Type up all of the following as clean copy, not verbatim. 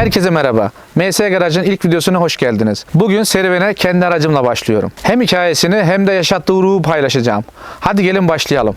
Herkese merhaba. MS Garaj'ın ilk videosuna hoş geldiniz. Bugün serüvene kendi aracımla başlıyorum. Hem hikayesini hem de yaşattığı ruhu paylaşacağım. Hadi gelin başlayalım.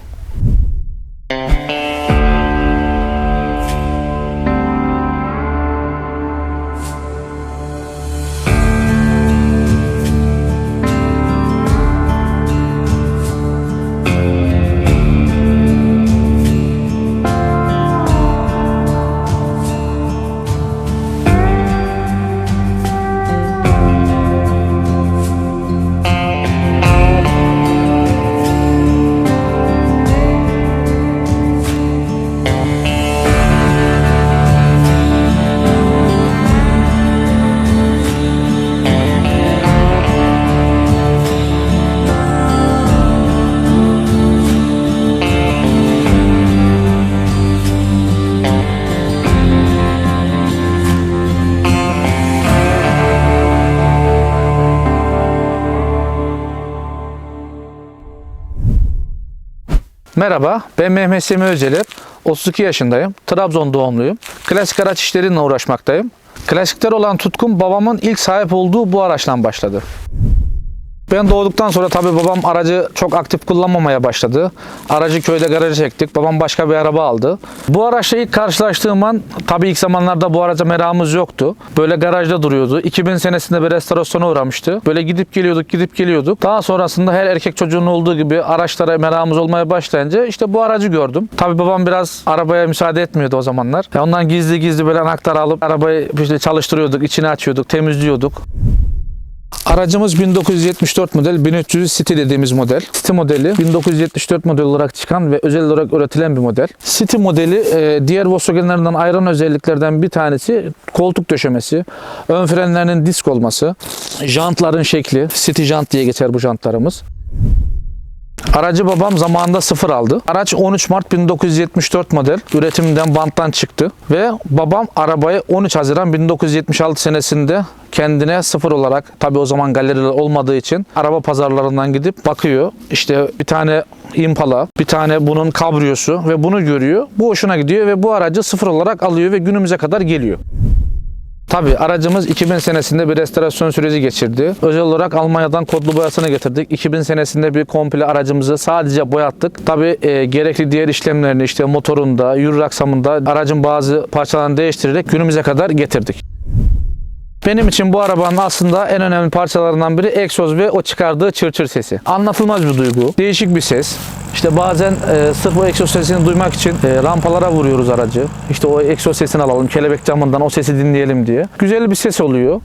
Merhaba, ben Mehmet Semih Özelir. 32 yaşındayım. Trabzon doğumluyum. Klasik araç işleriyle uğraşmaktayım. Klasikler olan tutkum babamın ilk sahip olduğu bu araçla başladı. Ben doğduktan sonra tabii babam aracı çok aktif kullanmamaya başladı. Aracı köyde garaja çektik. Babam başka bir araba aldı. Bu araçla ilk karşılaştığım an tabii ilk zamanlarda bu araca merakımız yoktu. Böyle garajda duruyordu. 2000 senesinde bir restorasyona uğramıştı. Böyle gidip geliyorduk. Daha sonrasında her erkek çocuğun olduğu gibi araçlara merakımız olmaya başlayınca işte bu aracı gördüm. Tabii babam biraz arabaya müsaade etmiyordu o zamanlar. Ondan gizli böyle anahtar alıp arabayı işte çalıştırıyorduk, içini açıyorduk, temizliyorduk. Aracımız 1974 model 1300 City dediğimiz model. City modeli 1974 model olarak çıkan ve özel olarak üretilen bir model. City modeli diğer Volkswagen'lerden ayıran özelliklerden bir tanesi koltuk döşemesi, ön frenlerinin disk olması, jantların şekli, City jant diye geçer bu jantlarımız. Aracı babam zamanında sıfır aldı. Araç 13 Mart 1974 model. Üretimden banttan çıktı. Ve babam arabayı 13 Haziran 1976 senesinde kendine sıfır olarak, tabii o zaman galeriler olmadığı için araba pazarlarından gidip bakıyor. İşte bir tane Impala, bir tane bunun kabriyosu ve bunu görüyor. Bu hoşuna gidiyor ve bu aracı sıfır olarak alıyor ve günümüze kadar geliyor. Tabii aracımız 2000 senesinde bir restorasyon süreci geçirdi. Özel olarak Almanya'dan kodlu boyasını getirdik. 2000 senesinde bir komple aracımızı sadece boyattık. Tabii gerekli diğer işlemlerini işte motorunda, yürür aksamında aracın bazı parçalarını değiştirerek günümüze kadar getirdik. Benim için bu arabanın aslında en önemli parçalarından biri egzoz ve o çıkardığı çır sesi. Anlatılmaz bir duygu. Değişik bir ses. İşte bazen sırf o egzoz sesini duymak için rampalara vuruyoruz aracı. İşte o egzoz sesini alalım, kelebek camından o sesi dinleyelim diye. Güzel bir ses oluyor.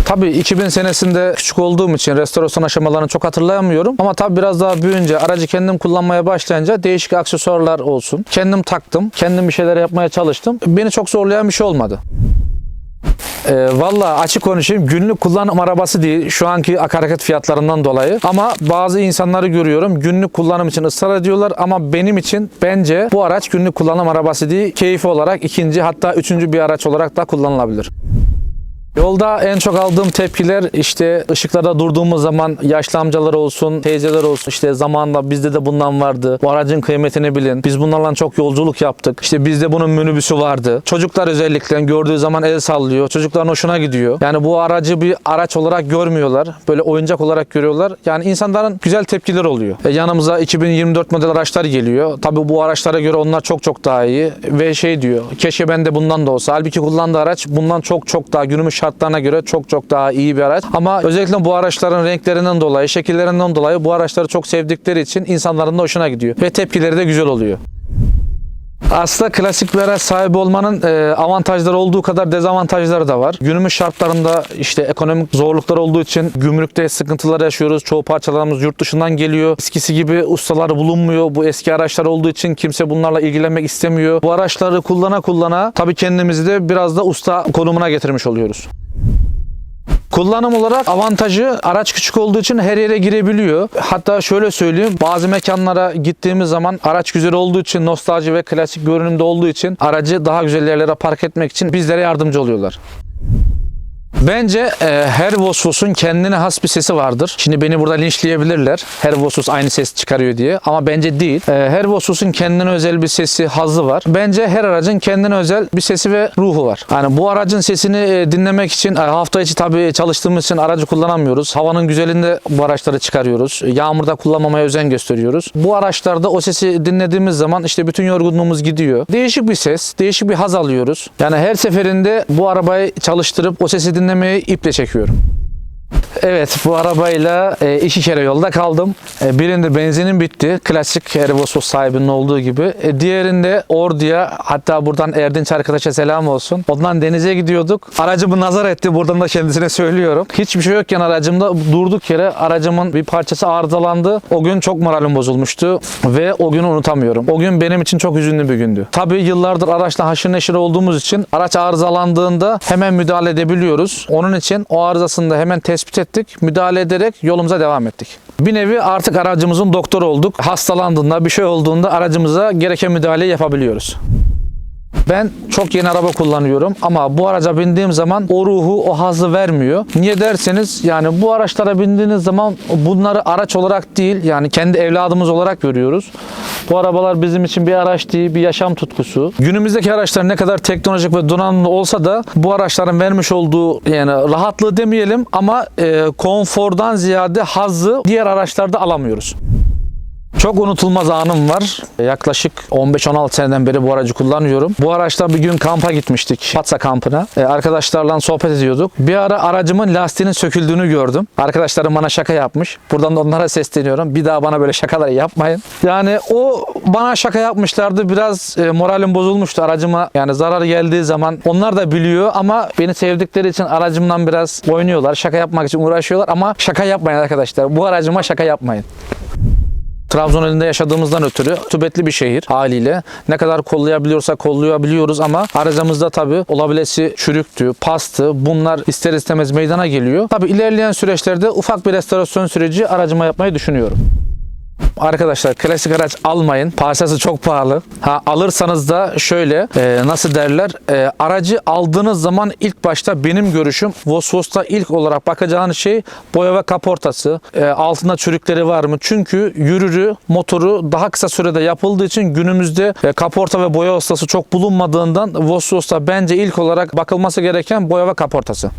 Tabii 2000 senesinde küçük olduğum için restorasyon aşamalarını çok hatırlayamıyorum. Ama tabii biraz daha büyüyünce, aracı kendim kullanmaya başlayınca değişik aksesuarlar olsun. Kendim taktım, kendim bir şeyler yapmaya çalıştım. Beni çok zorlayan bir şey olmadı. Vallahi açık konuşayım, günlük kullanım arabası değil şu anki akaryakıt fiyatlarından dolayı, ama bazı insanları görüyorum günlük kullanım için ısrar ediyorlar, ama benim için bence bu araç günlük kullanım arabası değil, keyfi olarak ikinci hatta üçüncü bir araç olarak da kullanılabilir. Yolda en çok aldığım tepkiler işte ışıklarda durduğumuz zaman yaşlı amcalar olsun, teyzeler olsun, işte zamanında bizde de bundan vardı. Bu aracın kıymetini bilin. Biz bunlarla çok yolculuk yaptık. İşte bizde bunun minibüsü vardı. Çocuklar özellikle gördüğü zaman el sallıyor. Çocukların hoşuna gidiyor. Yani bu aracı bir araç olarak görmüyorlar. Böyle oyuncak olarak görüyorlar. Yani insanların güzel tepkiler oluyor. Yanımıza 2024 model araçlar geliyor. Tabii bu araçlara göre onlar çok daha iyi ve şey diyor. Keşke ben de bundan da olsa. Halbuki kullandığı araç bundan çok daha günümüz şartlarına göre çok daha iyi bir araç. Ama özellikle bu araçların renklerinden dolayı, şekillerinden dolayı bu araçları çok sevdikleri için insanların da hoşuna gidiyor. Ve tepkileri de güzel oluyor. Aslında klasik bir araç sahibi olmanın avantajları olduğu kadar dezavantajları da var. Günümüz şartlarında işte ekonomik zorluklar olduğu için gümrükte sıkıntılar yaşıyoruz. Çoğu parçalarımız yurt dışından geliyor. Eskisi gibi ustalar bulunmuyor. Bu eski araçlar olduğu için kimse bunlarla ilgilenmek istemiyor. Bu araçları kullana tabii kendimizi de biraz da usta konumuna getirmiş oluyoruz. Kullanım olarak avantajı, araç küçük olduğu için her yere girebiliyor. Hatta şöyle söyleyeyim, bazı mekanlara gittiğimiz zaman araç güzel olduğu için, nostalji ve klasik görünümde olduğu için aracı daha güzel yerlere park etmek için bizlere yardımcı oluyorlar. Bence her Vosvos'un kendine has bir sesi vardır. Şimdi beni burada linçleyebilirler. Her Vosvos aynı ses çıkarıyor diye. Ama bence değil. Her Vosvos'un kendine özel bir sesi, hazzı var. Bence her aracın kendine özel bir sesi ve ruhu var. Yani bu aracın sesini dinlemek için hafta içi tabii çalıştığımız için aracı kullanamıyoruz. Havanın güzelinde bu araçları çıkarıyoruz. Yağmurda kullanmamaya özen gösteriyoruz. Bu araçlarda o sesi dinlediğimiz zaman işte bütün yorgunluğumuz gidiyor. Değişik bir ses, değişik bir haz alıyoruz. Yani her seferinde bu arabayı çalıştırıp o sesi dinlemeyi iple çekiyorum. Evet, bu arabayla 2 kere yolda kaldım. Birinde benzinim bitti. Klasik her Vosvos sahibinin olduğu gibi. Diğerinde Ordu'ya, hatta buradan Erdinç arkadaşa selam olsun. Ondan denize gidiyorduk. Aracımı nazar etti. Buradan da kendisine söylüyorum. Hiçbir şey yokken aracımda durduk yere aracımın bir parçası arızalandı. O gün çok moralim bozulmuştu ve o günü unutamıyorum. O gün benim için çok hüzünlü bir gündü. Tabii yıllardır araçla haşır neşir olduğumuz için araç arızalandığında hemen müdahale edebiliyoruz. Onun için o arızasını da hemen tespit ettik. Müdahale ederek yolumuza devam ettik. Bir nevi artık aracımızın doktoru olduk. Hastalandığında, bir şey olduğunda aracımıza gereken müdahaleyi yapabiliyoruz. Ben çok yeni araba kullanıyorum ama bu araca bindiğim zaman o ruhu, o hazzı vermiyor. Niye derseniz, yani bu araçlara bindiğiniz zaman bunları araç olarak değil, yani kendi evladımız olarak görüyoruz. Bu arabalar bizim için bir araç değil, bir yaşam tutkusu. Günümüzdeki araçlar ne kadar teknolojik ve donanımlı olsa da bu araçların vermiş olduğu, yani rahatlığı demeyelim ama konfordan ziyade hazzı diğer araçlarda alamıyoruz. Çok unutulmaz anım var. Yaklaşık 15-16 seneden beri bu aracı kullanıyorum. Bu araçla bir gün kampa gitmiştik. Patsa kampına. Arkadaşlarla sohbet ediyorduk. Bir ara aracımın lastiğinin söküldüğünü gördüm. Arkadaşlarım bana şaka yapmış. Buradan da onlara sesleniyorum. Bir daha bana böyle şakalar yapmayın. Yani o bana şaka yapmışlardı. Biraz moralim bozulmuştu aracıma. Yani zarar geldiği zaman onlar da biliyor ama beni sevdikleri için aracımdan biraz oynuyorlar. Şaka yapmak için uğraşıyorlar ama şaka yapmayın arkadaşlar. Bu aracıma şaka yapmayın. Trabzon ilinde yaşadığımızdan ötürü rutubetli bir şehir haliyle. Ne kadar kollayabiliyorsak kollayabiliyoruz ama aracımızda tabii olabilesi çürüktü, pastı, bunlar ister istemez meydana geliyor. Tabii ilerleyen süreçlerde ufak bir restorasyon süreci aracıma yapmayı düşünüyorum. Arkadaşlar, klasik araç almayın. Parçası çok pahalı. Alırsanız da şöyle nasıl derler, aracı aldığınız zaman ilk başta benim görüşüm Vosvos'ta ilk olarak bakacağınız şey boya ve kaportası. Altında çürükleri var mı? Çünkü yürürü, motoru daha kısa sürede yapıldığı için günümüzde kaporta ve boya ustası çok bulunmadığından Vosvos'ta bence ilk olarak bakılması gereken boya ve kaportası.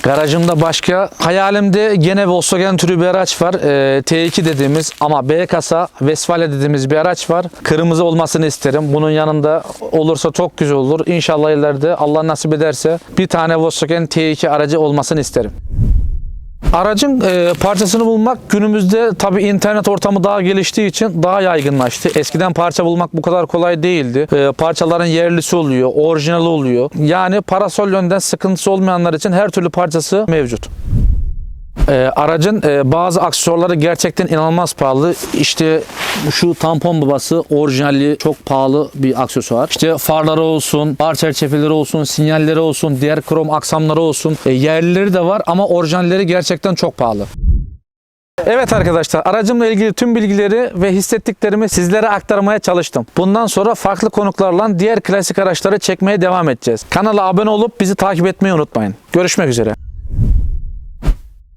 Garajımda başka hayalimde gene Volkswagen türü bir araç var. T2 dediğimiz ama B kasa Westfalia dediğimiz bir araç var. Kırmızı olmasını isterim. Bunun yanında olursa çok güzel olur. İnşallah ileride Allah nasip ederse bir tane Volkswagen T2 aracı olmasını isterim. Aracın parçasını bulmak günümüzde tabii internet ortamı daha geliştiği için daha yaygınlaştı. Eskiden parça bulmak bu kadar kolay değildi. Parçaların yerlisi oluyor, orijinali oluyor. Yani parasol yönden sıkıntısı olmayanlar için her türlü parçası mevcut. Aracın bazı aksesuarları gerçekten inanılmaz pahalı. İşte şu tampon babası orijinali çok pahalı bir aksesuar. İşte farları olsun, far çerçeveleri olsun, sinyalleri olsun, diğer krom aksamları olsun. Yerlileri de var ama orijinalleri gerçekten çok pahalı. Evet arkadaşlar, aracımla ilgili tüm bilgileri ve hissettiklerimi sizlere aktarmaya çalıştım. Bundan sonra farklı konuklarla diğer klasik araçları çekmeye devam edeceğiz. Kanala abone olup bizi takip etmeyi unutmayın. Görüşmek üzere.